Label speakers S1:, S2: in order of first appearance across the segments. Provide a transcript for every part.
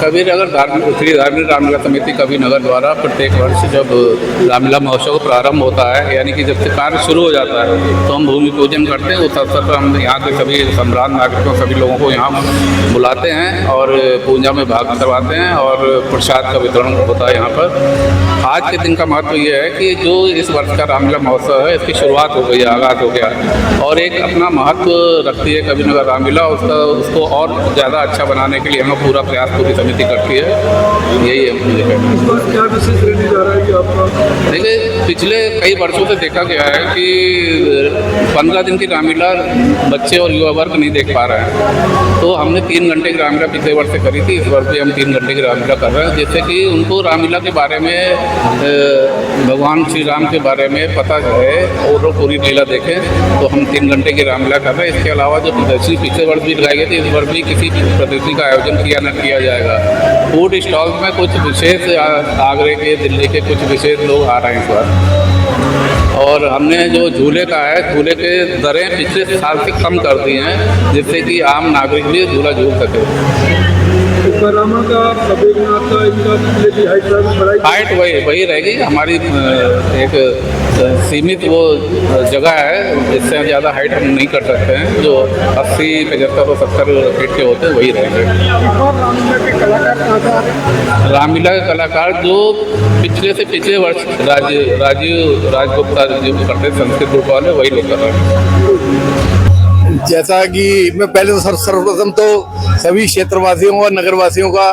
S1: कबीरनगर श्री धार्मिक रामलीला समिति कबीरनगर द्वारा प्रत्येक वर्ष जब रामलीला महोत्सव का प्रारंभ होता है, यानी कि जब से कार्य शुरू हो जाता है, तो हम भूमि पूजन करते हैं। उस अवसर पर हम यहाँ के सभी सम्राट नागरिकों सभी लोगों को यहाँ बुलाते हैं और पूजा में भाग करवाते हैं और प्रसाद का वितरण होता है यहाँ पर। आज के दिन का महत्व ये है कि जो इस वर्ष का रामलीला महोत्सव है, इसकी शुरुआत हो गई है, आगाज़ हो गया है और एक अपना महत्व रखती है कबीरनगर रामलीला। उसको और ज़्यादा अच्छा बनाने के लिए हम पूरा प्रयास पूरी समिति करती है। यही है मुझे कहना।
S2: क्या विशेष रहने जा रहा है कि आपका?
S1: देखिए, पिछले कई वर्षों से देखा गया है कि 15 दिन की रामलीला बच्चे और युवा वर्ग नहीं देख पा रहे हैं, तो हमने 3 घंटे की रामलीला पिछले वर्ष से करी थी। इस वर्ष भी हम 3 घंटे की रामलीला कर रहे हैं, जिससे कि उनको रामलीला के बारे में, भगवान श्री राम के बारे में पता है और वो पूरी लीला देखें। तो हम 3 घंटे की रामलीला कर रहे हैं। इसके अलावा जो प्रदर्शनी पिछले वर्ष भी लगाई गई थी, इस वर्ष भी किसी प्रदर्शनी का आयोजन किया न किया जाएगा। फूड स्टॉल में कुछ विशेष आगरे के, दिल्ली के कुछ विशेष लोग आ रहे हैं इस बार। और हमने जो झूले का है, झूले के दरें पिछले साल से कम कर दी हैं, जिससे कि आम नागरिक भी झूला झूल सके।
S2: रामा का, कबीरनाथ का, इनका
S1: हाइट वही रहेगी हमारी। एक सीमित वो जगह है, इससे ज़्यादा हाइट हम नहीं कर सकते हैं। जो 80, 75 और 70 फीट के होते हैं वही रहेंगे। रामलीला के कलाकार जो पिछले वर्ष राजीव राजगुप्ता जी करते संस्कृत ग्रुप वाले, वही लोग कर रहे हैं।
S3: जैसा कि मैं पहले तो सर्वप्रथम तो सभी क्षेत्रवासियों और नगरवासियों का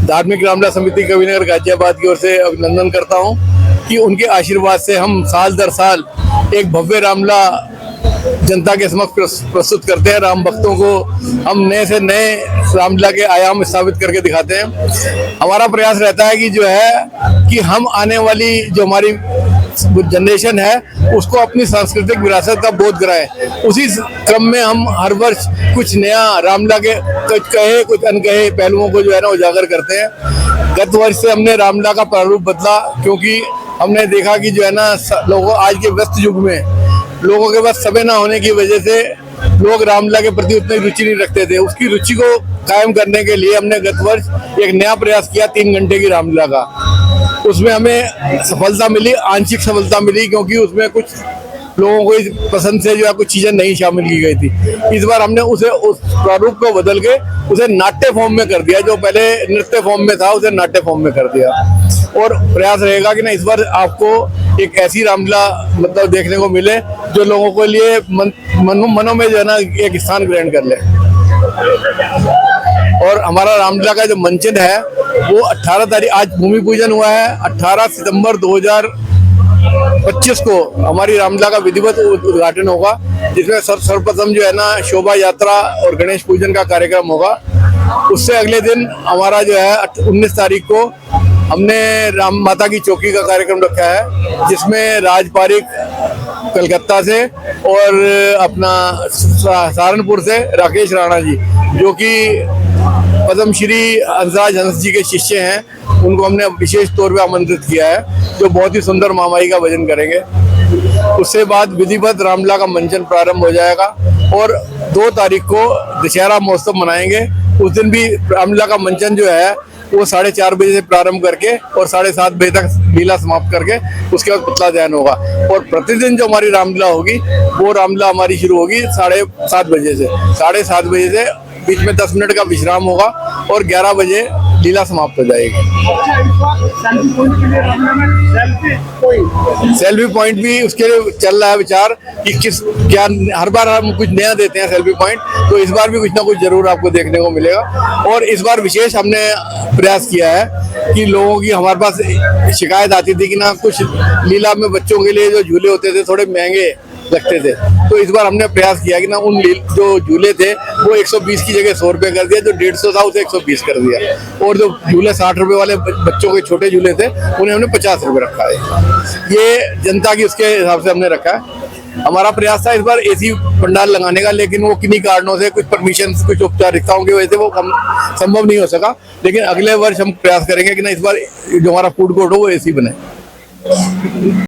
S3: धार्मिक रामलीला समिति कबीरनगर गाजियाबाद की ओर से अभिनंदन करता हूं कि उनके आशीर्वाद से हम साल दर साल एक भव्य रामलीला जनता के समक्ष प्रस्तुत करते हैं। राम भक्तों को हम नए से नए रामलीला के आयाम स्थापित करके दिखाते हैं। हमारा प्रयास रहता है कि जो है कि हम आने वाली जो हमारी जनरेशन है उसको अपनी सांस्कृतिक विरासत का बोध कराएं। उसी क्रम में हम हर वर्ष कुछ नया रामलीला के कुछ कहे कुछ अनकहे पहलुओं को जो है ना उजागर करते हैं। गत वर्ष से हमने रामलीला का प्रारूप बदला, क्योंकि हमने देखा कि जो है ना लोगों आज के व्यस्त युग में लोगों के पास समय ना होने की वजह से लोग रामलीला के प्रति उतनी रुचि नहीं रखते थे। उसकी रुचि को कायम करने के लिए हमने गत वर्ष एक नया प्रयास किया 3 घंटे की रामलीला का। उसमें हमें सफलता मिली, आंशिक सफलता मिली, क्योंकि उसमें कुछ लोगों को पसंद से जो है कुछ चीज़ें नहीं शामिल की गई थी। इस बार हमने उस प्रारूप को बदल के उसे नाट्य फॉर्म में कर दिया। जो पहले नृत्य फॉर्म में था उसे नाट्य फॉर्म में कर दिया। और प्रयास रहेगा कि ना इस बार आपको एक ऐसी रामलीला मतलब देखने को मिले जो लोगों के लिए मनों में जो है ना एक स्थान ग्रहण कर ले। और हमारा रामलीला का जो मंचन है वो 18 तारीख, आज भूमि पूजन हुआ है, 18 सितंबर 2025 को हमारी रामलीला का विधिवत उद्घाटन होगा, जिसमें सर्वप्रथम जो है ना शोभा यात्रा और गणेश पूजन का कार्यक्रम होगा। उससे अगले दिन हमारा जो है 19 तारीख को हमने राम माता की चौकी का कार्यक्रम रखा है, जिसमें राज पारिक कलकत्ता से और अपना सहारनपुर से राकेश राणा जी, जो कि पद्मश्री हंसराज हंस जी के शिष्य हैं, उनको हमने विशेष तौर पे आमंत्रित किया है, जो बहुत ही सुंदर मामाई का भजन करेंगे। उससे बाद विधिवत रामलीला का मंचन प्रारंभ हो जाएगा और 2 तारीख को दशहरा महोत्सव मनाएंगे। उस दिन भी रामलीला का मंचन जो है वो 4:30 बजे से प्रारंभ करके और 7:30 बजे तक लीला समाप्त करके उसके बाद पुतला दहन होगा। और प्रतिदिन जो हमारी रामलीला होगी वो रामलीला हमारी शुरू होगी 7:30 बजे से। 7:30 बजे से बीच में 10 मिनट का विश्राम होगा और 11 बजे लीला समाप्त हो जाएगी। सेल्फी पॉइंट भी उसके लिए चल रहा है विचार कि क्या हर बार हम कुछ नया देते हैं सेल्फी पॉइंट, तो इस बार भी कुछ ना कुछ जरूर आपको देखने को मिलेगा। और इस बार विशेष हमने प्रयास किया है कि लोगों की हमारे पास शिकायत आती थी कि ना कुछ लीला में बच्चों के लिए जो झूले होते थे थोड़े महंगे लगते थे, तो इस बार हमने प्रयास किया कि ना उन जो झूले थे वो 120 की जगह 100 रुपये कर दिया, जो 150 था उसे 120 कर दिया, और जो झूले 60 रुपये वाले बच्चों के छोटे झूले थे उन्हें हमने 50 रुपये रखा है। ये जनता की उसके हिसाब से हमने रखा है। हमारा प्रयास था इस बार एसी पंडाल लगाने का, लेकिन वो किन्हीं कारणों से कुछ परमिशन कुछ औपचारिकताओं की वजह से वो संभव नहीं हो सका। लेकिन अगले वर्ष हम प्रयास करेंगे कि ना इस बार जो हमारा फूड कोर्ट हो वो एसी बने।